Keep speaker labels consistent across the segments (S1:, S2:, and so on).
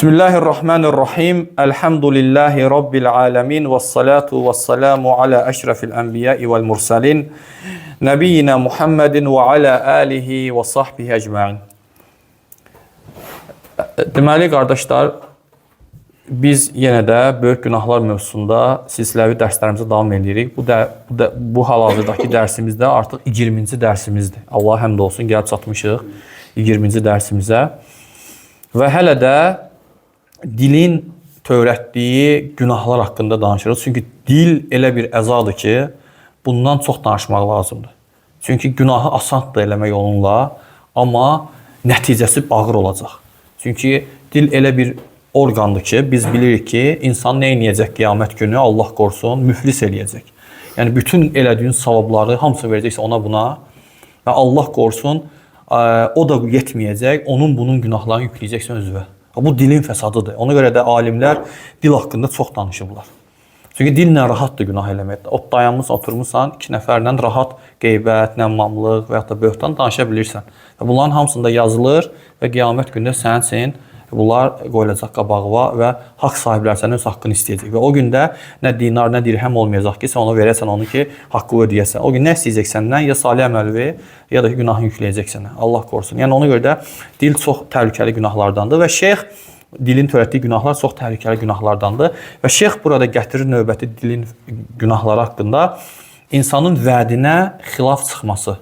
S1: Bismillahirrahmanirrahim. Elhamdülillahi Rabbil alemin. Vessalatu vesselamu ala eşrefil enbiyai vel mursalin. Nebiyyina Muhammedin ve ala alihi ve sahbihi ecmain. Deməli, qardaşlar, biz yenə də böyük günahlar mövzusunda silsiləvi dərslərimizə davam edirik. Bu hal-hazırdakı dərsimizdə artıq 20-ci dərsimizdir. Allah həmd olsun, gəlib çatmışıq 20-ci dərsimizə. Və hələ də dilin törətdiyi günahlar haqqında danışırıq. Çünki dil elə bir əzadır ki, bundan çox danışmaq lazımdır. Çünki günahı asandır eləmək onunla, amma nəticəsi ağır olacaq. Çünki dil elə bir orqandır ki, biz bilirik ki, insan nə edəcək qiyamət günü, Allah qorusun, müflis eləyəcək. Yəni, bütün elədiyin savabları hamısı verəcəksə ona buna və Allah qorusun, o da yetməyəcək, bunun günahlarını yükləyəcəksən özünə. Bu dilin fəsadıdır. Ona görə də alimlər dil haqqında çox danışıblar. Çünki dillə rahatdır günah eləmək. Dayanmışsan, oturmuşsan, iki nəfərlə rahat qeybət, nəmmamlıq və ya da böhtan danışa bilirsən. Bunların hamısında yazılır və qiyamət günündə sənin üçün bunlar qoyulacaq qabağa və haqq sahibləri sənin öz haqqını istəyəcək. Və o gündə nə dinar, nə dirhəm olmayacaq ki, sən ona verəsən onu ki, haqqı ödəyəsən. O gün nə istəyəcək səndən? Ya salih əməl ver, ya da ki, günahını yükləyəcək sənə. Allah qorusun. Yəni, ona görə də dil çox təhlükəli günahlardandır və şeyx dilin törətdiyi günahlar çox təhlükəli günahlardandır. Və şeyx burada gətirir növbəti dilin günahları haqqında insanın vədinə xilaf çıxması.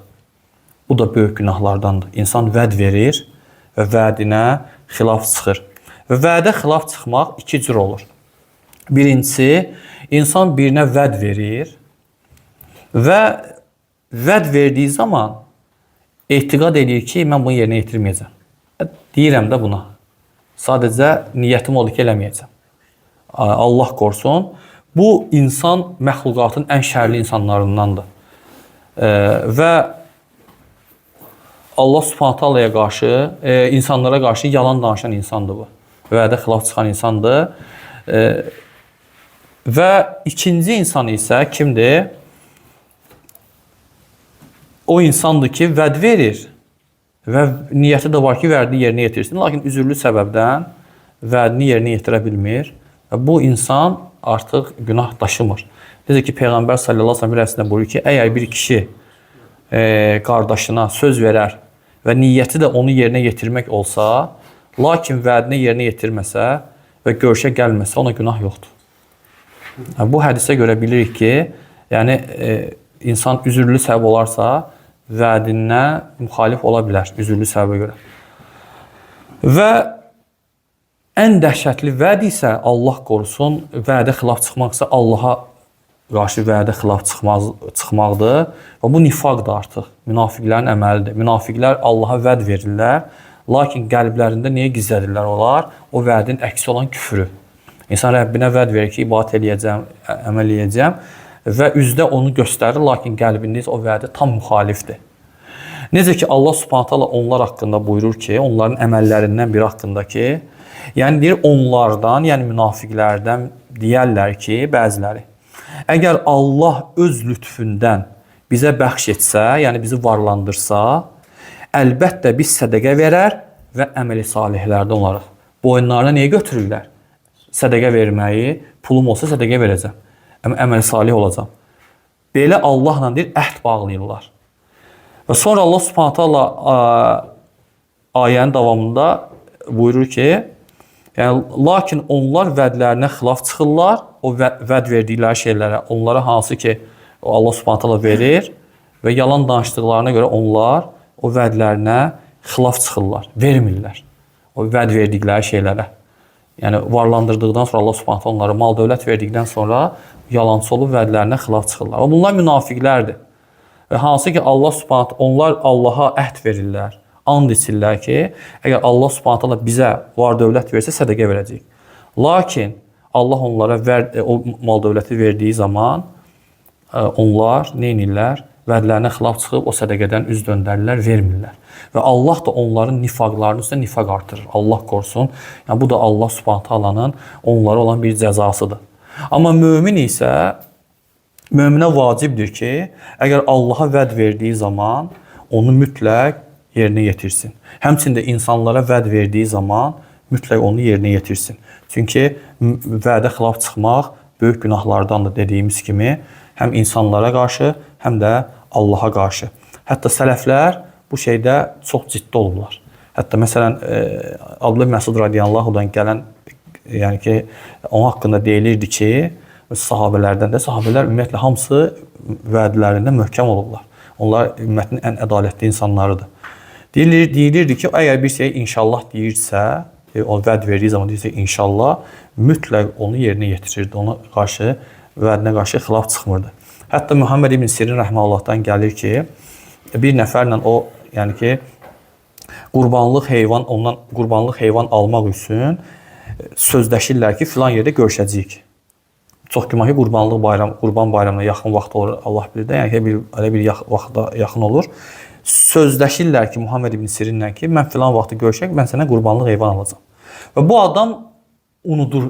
S1: Bu da böyük günahlardandır. İnsan vəd verir və vədinə xilaf çıxır. Və vədə xilaf çıxmaq iki cür olur. Birincisi, insan birinə vəd verir və vəd verdiyi zaman etiqad edir ki, mən bunu yerinə yetirməyəcəm. Deyirəm də buna. Sadəcə niyyətim odur ki, eləməyəcəm. Allah qorusun. Bu, insan məxluqatın ən şərli insanlarındandır. Və Allah Subhanahu taalaya qarşı, insanlara qarşı yalan danışan insandır bu. Vədə xilaf çıxan insandır. Və ikinci insan isə kimdir? O insandır ki, vəd verir və niyyəti də var ki, vədini yerinə yetirsin. Lakin üzürlü səbəbdən vədini yerinə yetirə bilmir. Bu insan artıq günah daşımır. Necə ki, Peyğəmbər sallallahu aleyhi və səlləm buyurur ki, əgər bir kişi qardaşına söz verər və niyyəti də onu yerinə yetirmək olsa, lakin vədini yerinə yetirməsə və görüşə gəlməsə, ona günah yoxdur. Bu hədisə görə bilirik ki, yəni insan üzürlü səbəb olarsa, vədinə müxalif ola bilər, üzürlü səbəbə görə. Və ən dəhşətli vəd isə Allah qorusun, vədə xilaf çıxmaqsa Allaha qarşı vədə xilaf çıxmaqdır və bu nifaqdır artıq, münafiqlərin əməlidir. Münafiqlər Allaha vəd verirlər, lakin qəlblərində niyə gizlədirlər olar? O vədin əksi olan küfrü. İnsan Rəbbinə vəd verir ki, ibadət eləyəcəm, əməl eləyəcəm və üzdə onu göstərir, lakin qəlbində o vədə tam müxalifdir. Necə ki, Allah Subhanahu taala onlar haqqında buyurur ki, onların əməllərindən biri haqqında ki, yəni deyir, onlardan, yəni münafiqlərdən deyərlər ki, bəziləri, əgər Allah öz lütfündən bizə bəxş etsə, yəni bizi varlandırsa, əlbəttə biz sədəqə verər və əməli salihlərdən olarıq. Boyunlarına niyə götürürlər? Sədəqə verməyi, pulum olsa sədəqə verəcəm, əməli salih olacam. Belə Allahla deyir, əhd bağlayırlar. Və sonra Allah Subhanahu taala ayənin davamında buyurur ki, yəni, lakin onlar vədlərinə xilaf çıxırlar, o vəd verdikləri şeylərə, onlara hansı ki, Allah Subhanahu taala verir və yalan danışdıqlarına görə onlar o vədlərinə xilaf çıxırlar, vermirlər o vəd verdikləri şeylərə. Yəni, varlandırdıqdan sonra Allah Subhanahu taala onlara mal dövlət verdikdən sonra yalancı olub vədlərinə xilaf çıxırlar. Bunlar münafiqlərdir. Və hansı ki, Allah Subhanahu onlar Allaha əhd verirlər, and içirlər ki, əgər Allah Subhanahu taala bizə var dövlət versə, sədəqə verəcək. Lakin Allah onlara o mal dövləti verdiyi zaman onlar nə edirlər? Vədlərinə xilaf çıxıb o sədəqədən üz döndərirlər, vermirlər. Və Allah da onların nifaqlarının üstə nifaq artırır. Allah qorusun. Yəni, bu da Allah Subhanahu taalanın onlara olan bir cəzasıdır. Amma mömin isə, möminə vacibdir ki, əgər Allaha vəd verdiyi zaman onu mütləq yerinə yetirsin. Həmçində insanlara vəd verdiyi zaman mütləq onu yerinə yetirsin. Çünki vədə xilaf çıxmaq böyük günahlardandır dediyimiz kimi, həm insanlara qarşı, həm də Allaha qarşı. Hətta sələflər bu şeydə çox ciddi olurlar. Hətta məsələn Abdullah Məsud radiyallahu-dan gələn, yəni ki, onun haqqında deyilirdi ki, sahabələrdən də, sahabələr ümumiyyətlə hamısı vədlərində möhkəm olurlar. Onlar ümmətin ən ədalətli insanlarıdır. Deyilirdi ki, əgər bir şey inşallah deyirsə, o vəd verdiyi zaman deyirsə inşallah, mütləq onu yerinə yetirirdi. Ona qarşı, vədinə qarşı xilaf çıxmırdı. Hətta Muhammed ibn Sirin rəhməllahdan gəlir ki, bir nəfərlə o, yəni ki, qurbanlıq heyvan almaq üçün sözləşirlər ki, filan yerdə görüşəcəyik. Çox güman ki, qurban bayramına yaxın vaxt olur, Allah bilir də, yəni ki, elə bir vaxtda yaxın olur. Sözləşirlər ki, Muhammed ibn Sirinlə ki, mən filan vaxtı görüşək, mən sənə qurbanlıq heyvan alacağam. Və bu adam unudur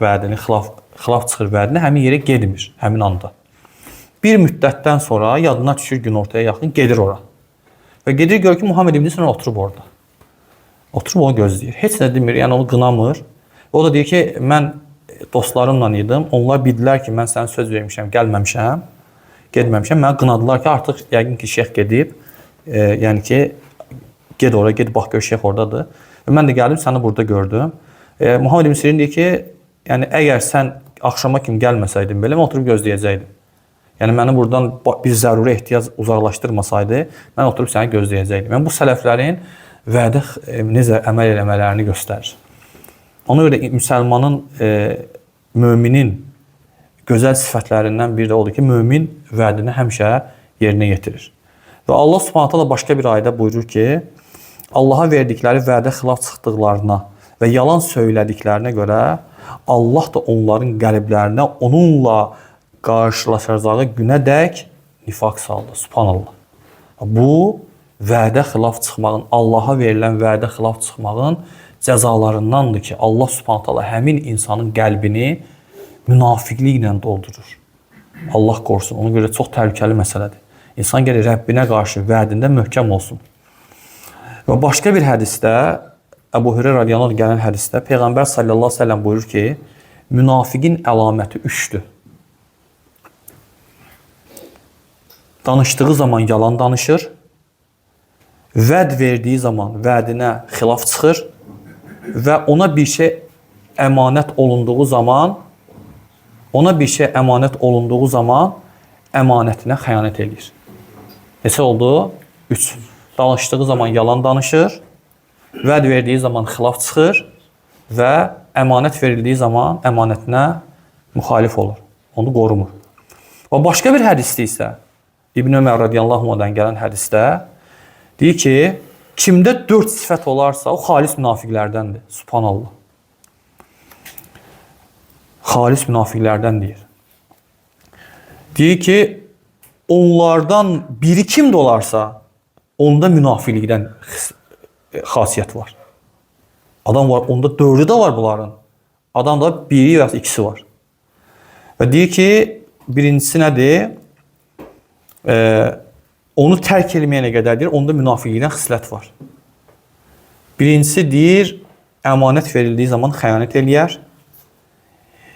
S1: vədini, xilaf çıxır vədini, həmin yerə gedmir, həmin anda. Bir müddətdən sonra yadına düşür gün ortaya yaxın, gedir ora. Və gedir, gör ki, Muhammed ibn Sirin oturub orada. Oturub onu gözləyir. Heç nə demir, yəni onu qınamır. O da deyir ki, mən dostlarımla idim. Onlar bildilər ki, mən sənə söz vermişəm, gəlməmişəm, gedməmişəm. Mənə qınadılar ki, artıq yəqin ki, şeyx gedib. Yəni ki, ged ora, ged, bax gör, şeyx oradadır. Və mən də gəldim, səni burada gördüm. Muhammed ibn Sirin deyir ki, yəni əgər sən axşama kimi gəlməsəydin belə, mən oturub gözləyəcəkdim. Yəni məni buradan bir zəruri ehtiyac uzaqlaşdırmasaydı, mən oturub səni gözləyəcəkdim. Yəni bu sələflərin vədə necə əməl eləmələrini göstərir. Ona görə müsəlmanın, müminin gözəl sifətlərindən biri də odur ki, mümin vədini həmişə yerinə yetirir. Və Allah Subhanahu taala başqa bir ayədə buyurur ki, Allaha verdikləri vədə xilaf çıxdıqlarına və yalan söylədiklərinə görə Allah da onların qəlblərinə onunla qarşılaşacağı günədək nifaq saldı. Subhanallah. Bu, vədə xilaf çıxmağın, Allaha verilən vədə xilaf çıxmağın cəzalarındandır ki, Allah Subhanahu taala həmin insanın qəlbini münafiqliklə doldurur. Allah qorusun. Ona görə çox təhlükəli məsələdir. İnsan gəlir Rəbbinə qarşı vədində möhkəm olsun. Və başqa bir hədisdə, Əbu Hüreyrə radiyallahu anh gələn hədisdə Peyğəmbər sallallahu əleyhi və səlləm buyurur ki, münafiqin əlaməti 3-dür. Danışdığı zaman yalan danışır, vəd verdiyi zaman vədinə xilaf çıxır və ona bir şey əmanət olunduğu zaman əmanətinə xəyanət edir. Neçə oldu? 3. Danışdığı zaman yalan danışır, vəd verdiyi zaman xilaf çıxır və əmanət verildiyi zaman əmanətinə müxalif olur. Onu qorumur. Və başqa bir hədisdə isə İbn Ömər radiyallahu anhudan gələn hədisdə deyir ki, kimdə 4 sifət olarsa, o xalis münafiqlərdəndir. Subhanallah. Xalis münafiqlərdən deyir. Deyir ki, onlardan biri kimdə olarsa, onda münafiqlikdən xasiyyət var. Adam var, onda 4'ü də var bunların. Adamda biri və 2'si var. Və deyir ki, birincisi nədir? Onu tərk etməyənə qədər deyir, onda münafiqlikdən xislət var. Birincisi deyir, əmanət verildiyi zaman xəyanət eləyər.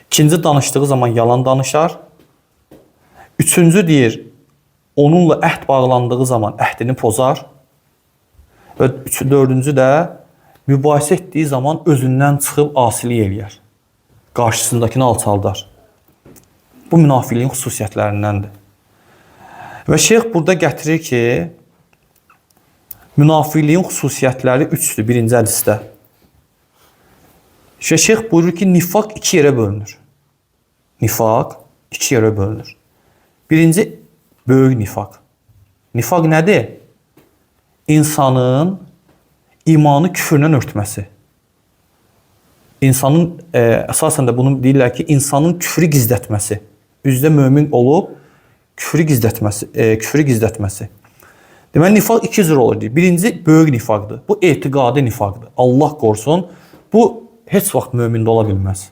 S1: İkinci, danışdığı zaman yalan danışar. Üçüncü deyir, onunla əhd bağlandığı zaman əhdini pozar. Və dördüncü də mübahisə etdiyi zaman özündən çıxıb asilik eləyər. Qarşısındakini alçaldar. Bu münafiqliyin xüsusiyyətlərindəndir. Və şeyx burada gətirir ki, münafiqliyin xüsusiyyətləri 3'dür birinci hədisdə. Şeyx buyurur ki, nifaq 2 yerə bölünür. Nifaq 2 yerə bölünür. Birinci, böyük nifaq. Nifaq nədir? İnsanın imanı küfrdən örtməsi. İnsanın, əsasən də bunu deyirlər ki, insanın küfrü gizlətməsi. Üzdə mömin olub, küfrü gizlətməsi. Deməli, nifaq 2 cür olur. Birinci, böyük nifaqdır. Bu, etiqadi nifaqdır. Allah qorusun. Bu, heç vaxt mömində ola bilməz.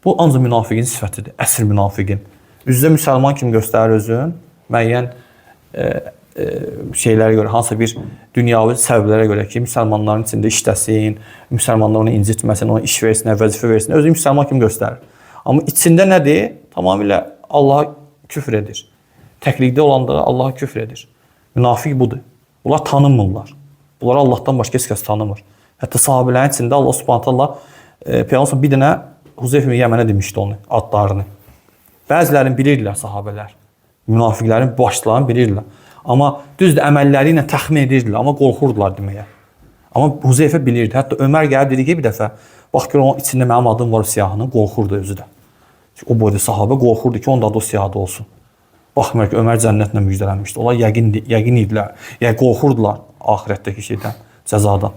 S1: Bu, ancaq münafiqin sifətidir. Əsr münafiqin. Üzdə müsəlman kimi göstərir özün. Müəyyən şeylərə görə, hansısa bir dünyavi səbəblərə görə ki, müsəlmanların içində işləsin, müsəlmanlar onu incitməsin, ona iş versin, vəzifə versin, özü müsəlman kimi göstərir. Amma içində nədir? Tamamilə Allaha küfr edir. Təklikdə olanda Allaha küfr edir. Münafiq budur. Bunlar tanınmırlar. Bunları Allahdan başqa heç kəs tanımır. Hətta sahabələrin içində Allah Subhanahu taala Peyğəmbər bir dənə Huzeyf ibn Yəmənə demişdi onu, adlarını. Bəzilərini bilirdilər sahabələr. Münafiqlərin başlarını bilirdilər. Amma düzdür, əməlləri ilə təxmin edirdilər, amma qorxurdular deməyə. Amma Huzeyfə bilirdi. Hətta Ömər gəlib dedi ki, bir dəfə, bax gör onun içində mənim adım var siyahının, qorxurdu özü də. O boyda sahabə qorxurdu ki, onun da adı o siyahda olsun. Baxmayaraq ki, Ömər cənnətlə müjdələnmişdi. Onlar yəqin idilər. Yəni qorxurdular axirətdəki şeydən, cəzadan.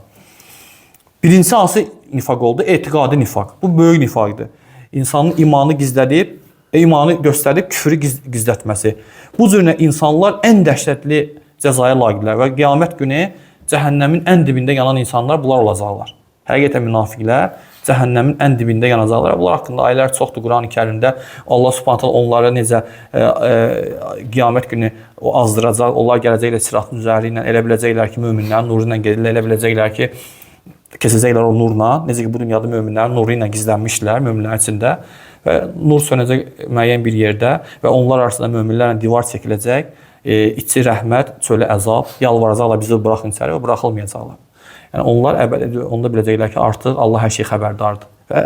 S1: Birincisi hansı nifaq oldu? Etiqadi nifaq. Bu böyük nifaqdır. İnsanın imanı gizlədib, imanı göstərib küfrü gizlətməsi. Bu cürlə insanlar ən dəhşətli cəzaya layiqdirlər və qiyamət günü cəhənnəmin ən dibində yanan insanlar bunlar olacaqlar. Həqiqətən münafiqlər cəhənnəmin ən dibində yanacaqlar. Bunlar haqqında ayələr çoxdur Quran-ı Kərimdə. Allah Subhanahu taala onları necə qiyamət günü o azdıracaq. Onlar gələcəklər siratın üzəri ilə, elə biləcəklər ki, möminlərin nuru ilə gedirlər, elə biləcəklər ki, keçəcəklər o nurla. Necə ki, bu dünyada möminlərin nuru ilə gizlənmişlər, möminlərin içində. Və nur sönəcək müəyyən bir yerdə və onlar arasında möminlərlə divar çəkiləcək. İçi rəhmət, çölü əzab, yalvaracaqlar bizi buraxın içəri və buraxılmayacaqlar. Yəni onlar onda biləcəklər ki, artıq Allah hər şey xəbərdardır və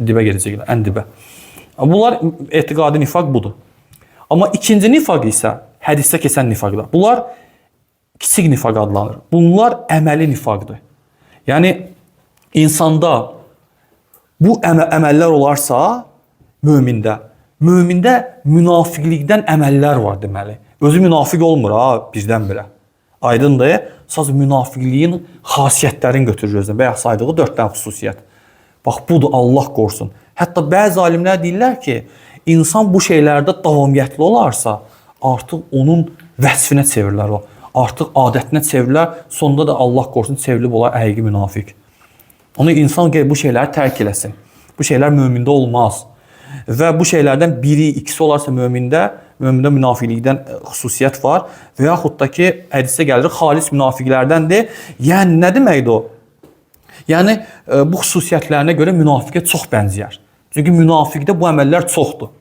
S1: dibə gedəcəklər, ən dibə. Bunlar etiqadi nifaq budur. Amma ikinci nifaq isə hədisdə keçən nifaqlar. Bunlar kiçik nifaq adlanır. Bunlar əməli nifaqdır. Yəni insanda bu əməllər olarsa mömində münafiqlikdən əməllər var deməli. Özü münafiq olmur ha birdən-birə. Aydındır. Sadəcə münafiqliyin xasiyyətlərini götürür özünə. Bayaq saydığı 4 dənə xüsusiyyət. Bax budur, Allah qorusun. Hətta bəzi alimlər deyirlər ki, insan bu şeylərdə davamiyyətli olarsa, artıq onun vəsfinə çevirilər o. Artıq adətinə çevirilər. Sonunda da Allah qorusun çevrilib olar həqiqi münafiq. Onu insan bu şeyləri tərk eləsin. Bu şeylər mömində olmaz. Və bu şeylərdən biri, ikisi olarsa mömində münafiqlikdən xüsusiyyət var və yaxud da ki, hədisdə gəlir, xalis münafiqlərdəndir. Yəni, nə deməkdir o? Yəni, bu xüsusiyyətlərinə görə münafiqə çox bənzəyər. Çünki münafiqdə bu əməllər çoxdur.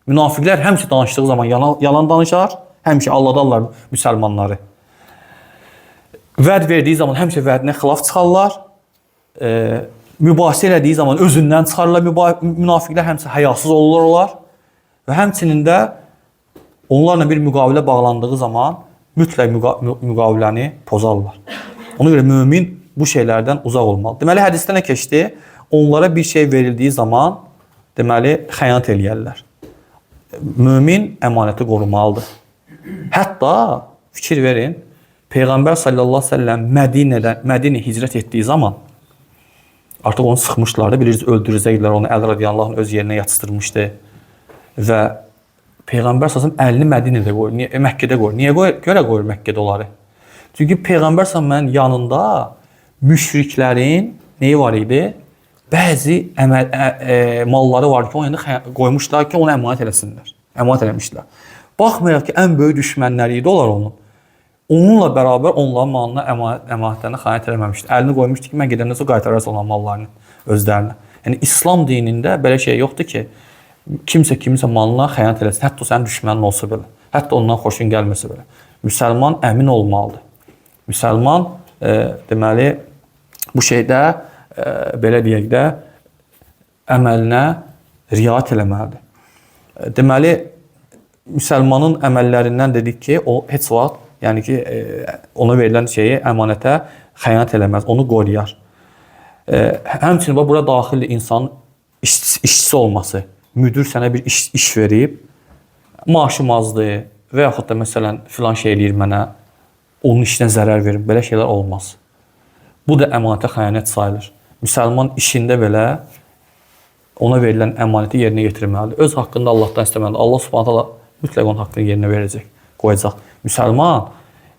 S1: Münafiqlər həmişə danışdığı zaman yalan danışar, həmişə aldadarlar müsəlmanları. Vəd verdiyi zaman həmişə vədinə xilaf çıxarlar. Mübahisə elədiyi zaman özündən çıxarlar münafiqlər, həmçə həyasız olurlar və həmçinin də onlarla bir müqavilə bağlandığı zaman mütləq müqaviləni pozarlar. Ona görə mömin bu şeylərdən uzaq olmalı. Deməli, hədisdə nə keçdi? Onlara bir şey verildiyi zaman deməli, xəyanət eləyərlər. Mömin əmanəti qorumalıdır. Hətta fikir verin, Peyğəmbər sallallahu əleyhi və səlləm Mədinə hicrət etdiyi zaman artıq onu sıxmışlardı. Bilirsiniz, öldürəcəklər onu. Əli radiyallahu anh öz yerinə yatışdırmışdı. Və Peyğəmbər sallallahu əlini Mədinədə qoyur, Məkkədə qoyur. Niyə görə qoyur Məkkədə onları? Çünki Peyğəmbər sallallahu yanında müşriklərin neyi var idi? Bəzi malları var ki, onu qoymuşlar ki, onu əmanət eləsinlər. Əmanət eləmişlər. Baxmayaraq ki, ən böyük düşmənləri idi onlar onun. Onunla bərabər onların malına, əmanətlərinə xəyanət eləməmişdi. Əlini qoymuşdu ki, mən gedəndən sonra qaytararsa olan mallarını özlərinə. Yəni, İslam dinində belə şey yoxdur ki, kimsə malına xəyanət eləsin. Hətta o sənin düşmənin olsa belə. Hətta ondan xoşun gəlməsə belə. Müsəlman əmin olmalıdır. Müsəlman, deməli, bu şeydə, belə deyək də, əməlinə riayət eləməlidir. Deməli, müsəlmanın əməllərindən dedik ki, o heç vaxt, yəni ki, ona verilən şeyi əmanətə xəyanət eləməz, onu qoruyar. Həmçinin bura daxildir insanın işçisi olması. Müdür sənə bir iş verib, maaşım azdır və yaxud da məsələn filan şey eləyir mənə, onun işinə zərər verir. Belə şeylər olmaz. Bu da əmanətə xəyanət sayılır. Müsəlman işində belə ona verilən əmanəti yerinə yetirməlidir. Öz haqqında Allahdan istəməlidir. Allah Subhanahu taala mütləq onun haqqını yerinə verəcək, qoyacaq. Müsəlman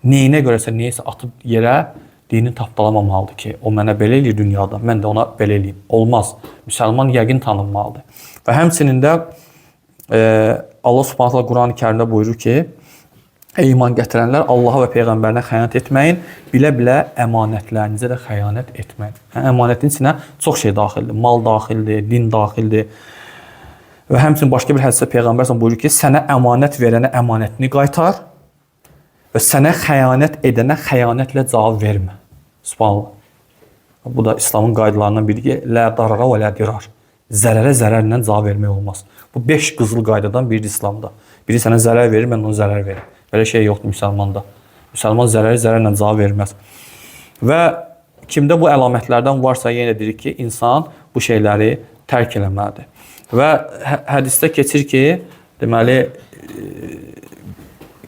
S1: neyinə görəsə, neyəsə atıb yerə dini tapdalamamalıdır ki, o mənə belə eləyir dünyada, mən də ona belə eləyim. Olmaz. Müsəlman yəqin tanınmalıdır. Və həmçinin də Allah Subhanahu taala Quran-ı Kərimdə buyurur ki, Ey iman gətirənlər, Allaha və Peyğəmbərinə xəyanət etməyin, bilə-bilə əmanətlərinizə də xəyanət etməyin. Əmanətin içinə çox şey daxildir. Mal daxildir, din daxildir. Və həmçinin başqa bir hədisdə Peyğəmbər buyurur ki, sənə əmanət verənə əmanətini qaytar və sənə xəyanət edənə xəyanətlə cavab vermə. Subhanallah. Bu da İslamın qaydalarından biri ki, lə darara və lə dirar. Zərərə zərərlə cavab vermək olmaz. Bu 5 qızıl qaydadan biridir İslamda. Biri sənə zərər verir, mən ona zərər verim. Belə şey yoxdur müsəlmanda. Müsəlman zərəri zərərlə cavab verməz. Və kimdə bu əlamətlərdən varsa, yenə deyirik ki, insan bu şeyləri tərk eləməlidir. Və hədisdə keçir ki, deməli,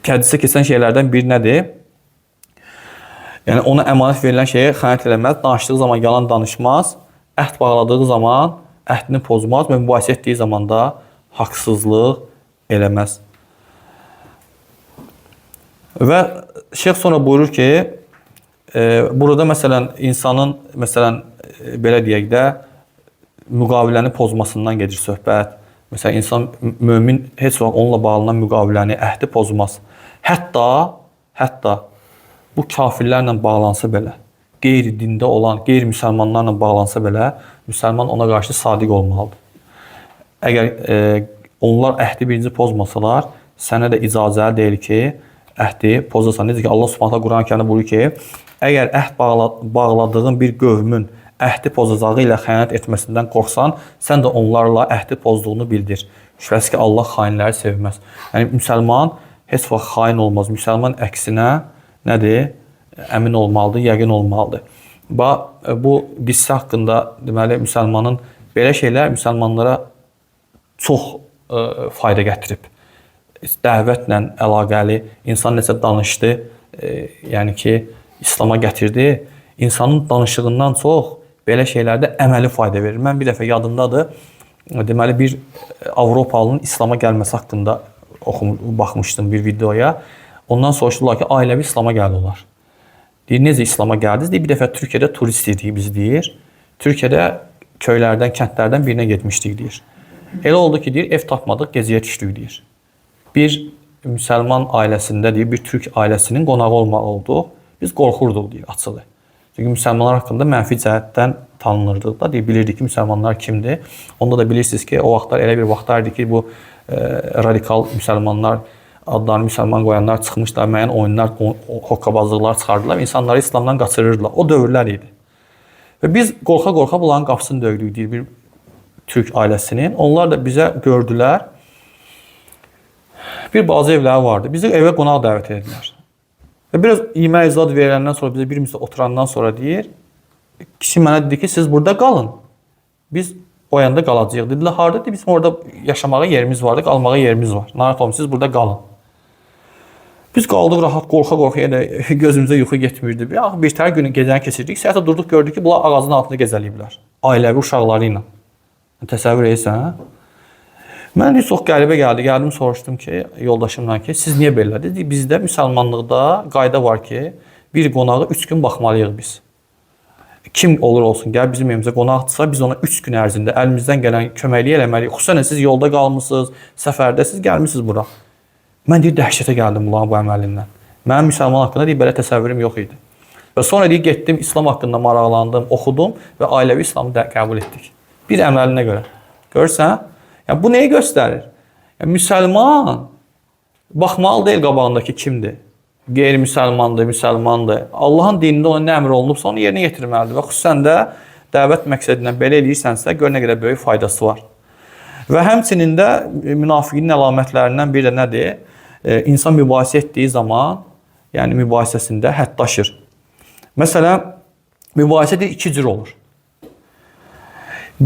S1: hədisdə keçən şeylərdən bir nədir? Yəni, ona əmanət verilən şeyə xəyanət eləməz, danışdığı zaman yalan danışmaz, əhd bağladığı zaman əhdini pozmaz və mübahisə etdiyi zaman da haqsızlıq eləməz. Və şeyx sonra buyurur ki, burada məsələn, insanın, belə deyək də, müqaviləni pozmasından gedir söhbət. Məsələn, insan, mömin heç vaxt onunla bağlanan müqaviləni, əhdi pozmaz. Hətta bu kafirlərlə bağlansa belə, qeyri-dində olan, qeyri-müsəlmanlarla bağlansa belə, müsəlman ona qarşı sadiq olmalıdır. Əgər onlar əhdi birinci pozmasalar, sənə də icazə deyil ki, əhdi pozasan. Necə ki, Allah Subhanahu Quran-ı Kərimdə buyurur ki, əgər əhd bağladığın bir qövmün əhdi pozacağı ilə xəyanət etməsindən qorxsan, sən də onlarla əhdi pozduğunu bildir. Şübhəsiz ki, Allah xainləri sevməz. Yəni, müsəlman heç vaxt xain olmaz. Müsəlman əksinə nədir? Əmin olmalıdır, yəqin olmalıdır. Bu qissə haqqında deməli, müsəlmanın belə şeylər müsəlmanlara çox fayda gətirib. Dəvətlə əlaqəli insan necə danışdı, yəni ki, İslama gətirdi. İnsanın danışığından çox belə şeylərdə əməli fayda verir. Mən bir dəfə yadımdadır, deməli, bir Avropalının İslama gəlməsi haqqında baxmışdım bir videoya. Ondan soruşdular ki, ailəvi İslama gəlirlər. Deyir, necə İslama gəldiniz? Deyir, bir dəfə Türkiyədə turist idik biz, deyir. Türkiyədə köylərdən, kəndlərdən birinə getmişdik, deyir. Elə oldu ki, deyir, ev tapmadıq, gecəyə düşdük, deyir. Bir müsəlman ailəsində, deyir, bir türk ailəsinin qonağı olmalı olduq. Biz qorxurduq, deyir, açığı. Çünki müsəlmanlar haqqında mənfi cəhətdən tanınırdıq da, deyir, bilirdik ki, müsəlmanlar kimdir. Onda da bilirsiniz ki, o vaxtlar elə bir vaxtlar idi ki, bu radikal müsəlmanlar, adlarını müsəlman qoyanlar çıxmışlar, müəyyən oyunlar, hoqqabazlıqlar çıxardılar, insanları İslamdan qaçırırdılar. O dövrlər idi. Və biz qorxa-qorxa bunların qapısını döydük, deyir, bir türk ailəsinin. Onlar da bizə gördülər. Bir bazı evləri vardı. Bizi evə qonaq dəvət edildilər. Və biraz yemək izad veriləndən sonra, bizə bir müddət oturandan sonra deyir, kişi mənə dedi ki, siz burada qalın. Biz o yanda qalacağıq. Dedilər, harada? Bizim orada yaşamağa yerimiz vardı, qalmağa yerimiz var. Narahat olun, siz burada qalın. Biz qaldıq rahat, qorxa-qorxa, yenə gözümüzə yuxu getmirdi. Bir tər günü gecəni keçirdik. Səhətə durduq, gördük ki, bunlar ağacın altında gəzəliyiblər. Ailəvi uşaqları ilə. Təsəvvür edirsən, hə? Mən çox qəribə gəldi. Gəldim, soruşdum ki, yoldaşımla ki, siz niyə belədir? Bizdə müsəlmanlıqda qayda var ki, bir qonağı 3 gün baxmalıyıq biz. Kim olur olsun, gəl bizim evimizə qonaqdırsa, biz ona 3 gün ərzində əlimizdən gələn köməkliyi eləməliyik. Xüsusən siz yolda qalmısınız, səfərdəsiz, gəlmisiniz bura. Mən deyir, dəhşətə gəldim bunların bu əməlindən. Mənim müsəlman haqqında deyir, belə təsəvvürüm yox idi. Və sonra deyir, getdim, İslam haqqında maraqlandım, oxudum və ailəvi İslamı qəbul etdik. Bir əməlinə görə. Görürsən? Yəni, bu neyi göstərir? Yəni, müsəlman baxmalı deyil qabağındakı kimdir? Qeyri-müsəlmandır, müsəlmandır. Allahın dinində ona nə əmr olunubsa, onu yerinə yetirməlidir. Və xüsusən də dəvət məqsədindən belə eləyirsənsə, gör nə qədər böyük faydası var. Və həmçinin də münafiqinin əlamətlərindən biri də nədir? İnsan mübahisə etdiyi zaman, yəni mübahisəsində həddaşır. Məsələn, mübahisə deyil, 2 cür olur.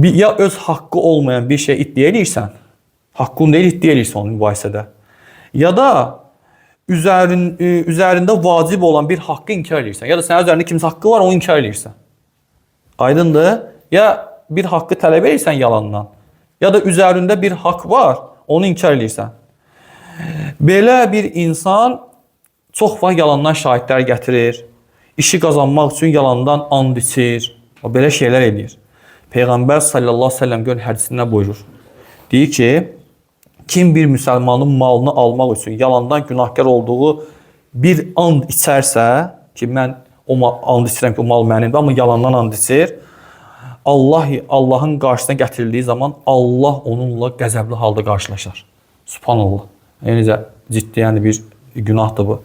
S1: Ya öz haqqı olmayan bir şey iddia edirsən, haqqın deyil, iddia edirsən onu mübahisədə. Ya da üzərində vacib olan bir haqqı inkar edirsən. Ya da sənin üzərində kimsə haqqı var, onu inkar edirsən. Aydındır? Ya bir haqqı tələb edirsən yalandan, ya da üzərində bir haqq var, onu inkar edirsən. Belə bir insan çox vaxt yalandan şahidlər gətirir, işi qazanmaq üçün yalandan and içir, belə şeylər edir. Peyğəmbər sallallahu aleyhi ve sellem gör hədisində buyurur. Deyir ki, Kim bir müsəlmanın malını almaq üçün yalandan günahkar olduğu bir and içərsə ki, mən and içirəm ki, o mal mənimdir, amma yalandan and içir, Allahın qarşısına gətirildiyi zaman Allah onunla qəzəbli halda qarşılaşar. Subhanallah. Necə ciddi bir günahdır bu.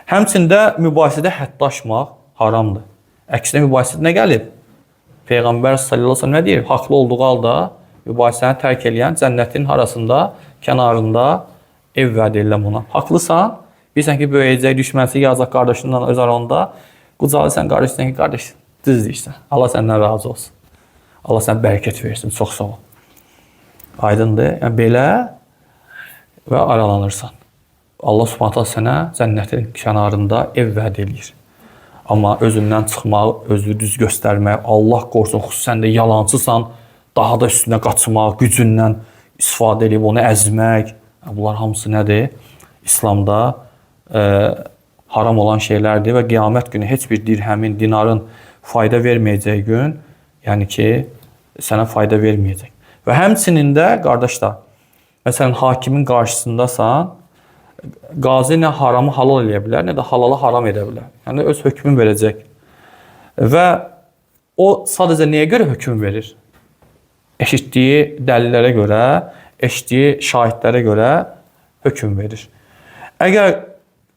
S1: Həmçində mübahisədə hədd aşmaq haramdır. Əksinə mübahisədə nə gəlib? Peyğəmbər sallallahu əleyhi və səlləm nə deyir? Haqlı olduğu halda mübahisəni tərk edən cənnətin harasında, kənarında ev vəd edirəm ona. Haqlısan, bilirsən ki, böyüyəcək, düşmənsi yazacaq qardaşından öz aranda, qucaqlayırsan qardaşından ki, qardaş, düz deyirsən. Allah səndən razı olsun. Allah sənə bərəkət versin, çox sağ ol. Aydındır. Yəni, belə və aralanırsan. Allah Subhanahu taala sənə cənnətin kənarında ev vəd edir. Amma özündən çıxmaq, özünü düz göstərmək, Allah qorusun, xüsusən də yalancısan, daha da üstünə qaçmaq, gücündən istifadə edib onu əzmək. Bunlar hamısı nədir? İslamda haram olan şeylərdir və qiyamət günü heç bir dirhəmin, dinarın fayda verməyəcəyi gün, yəni ki, sənə fayda verməyəcək. Və həmçinin də, qardaşlar, məsələn, hakimin qarşısındasan, qazi nə haramı halal eləyə bilər, nə də halalı haram edə bilər. Yəni, öz hökmünü verəcək. Və o sadəcə nəyə görə hökm verir? Eşitdiyi dəlillərə görə, eşitdiyi şahidlərə görə hökm verir. Əgər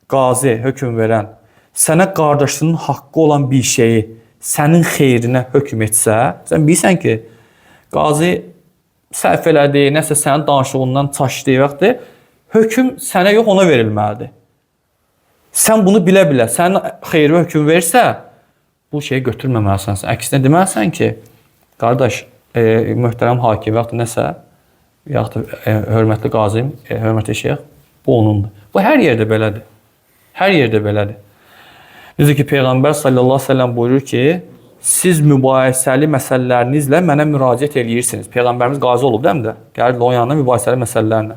S1: qazi, hökm verən, sənə qardaşının haqqı olan bir şeyi sənin xeyrinə hökm etsə, sən bilirsən ki, qazi səhv elədi, nəsə sənin danışığından çaşdığı vaxtı, hökm sənə yox, ona verilməlidir. Sən bunu bilə-bilə, sənin xeyrinə hökm versə, bu şeyi götürməməlisən. Əksinə deməlisən ki, qardaş, möhtərəm hakim, yaxud nəsə, yaxud hörmətli qazim, hörmətli şeyx, bu onundur. Bu hər yerdə belədir. Hər yerdə belədir. Necə ki, Peyğəmbər sallallahu əleyhi və səlləm buyurur ki, siz mübahisəli məsələlərinizlə mənə müraciət eləyirsiniz. Peyğəmbərimiz qazi olub, deyəm də? Gəlir o yanına mübahisəli məsələlərlə.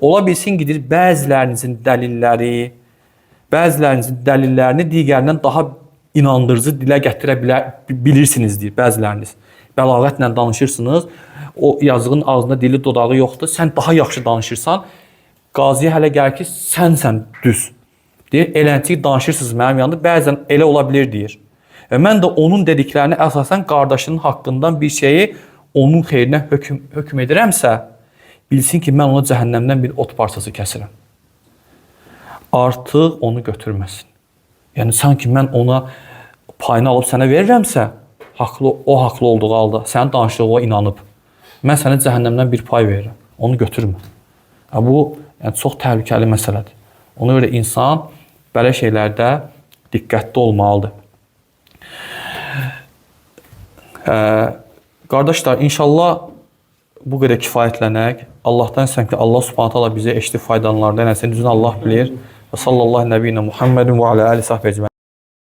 S1: Ola bilsin gidir bəzilərinizin dəlillərini digərindən daha inandırıcı dilə gətirə bilirsiniz deyir bəziləriniz. Bəlağətlə danışırsınız, o yazığın ağzında dili dodağı yoxdur, sən daha yaxşı danışırsan, qaziyə hələ gəlir ki, sənsən düz. Deyir, eləntik danışırsınız mənim yanında, bəzən elə ola bilir deyir. Və mən də onun dediklərini əsasən qardaşının haqqından bir şeyi onun xeyrinə hökm edirəmsə, bilsin ki, mən ona cəhənnəmdən bir ot parçası kəsirəm. Artıq onu götürməsin. Yəni, sanki mən ona payını alıb sənə verirəmsə, o haqlı olduğu halda, sənin danışdığına inanıb, mən sənə cəhənnəmdən bir pay verirəm. Onu götürmə. Bu, çox təhlükəli məsələdir. Ona görə insan belə şeylərdə diqqətli olmalıdır. Qardaşlar, inşallah bu qədər kifayətlənək. Allahdan istəyirəm ki, Allah Subhanahu taala bizə eşitdiyi faydalardan nəsə düzünü Allah bilir. Və sallallahu nəbiyyinə Muhammedin və alə ali sahbə ecmaîn.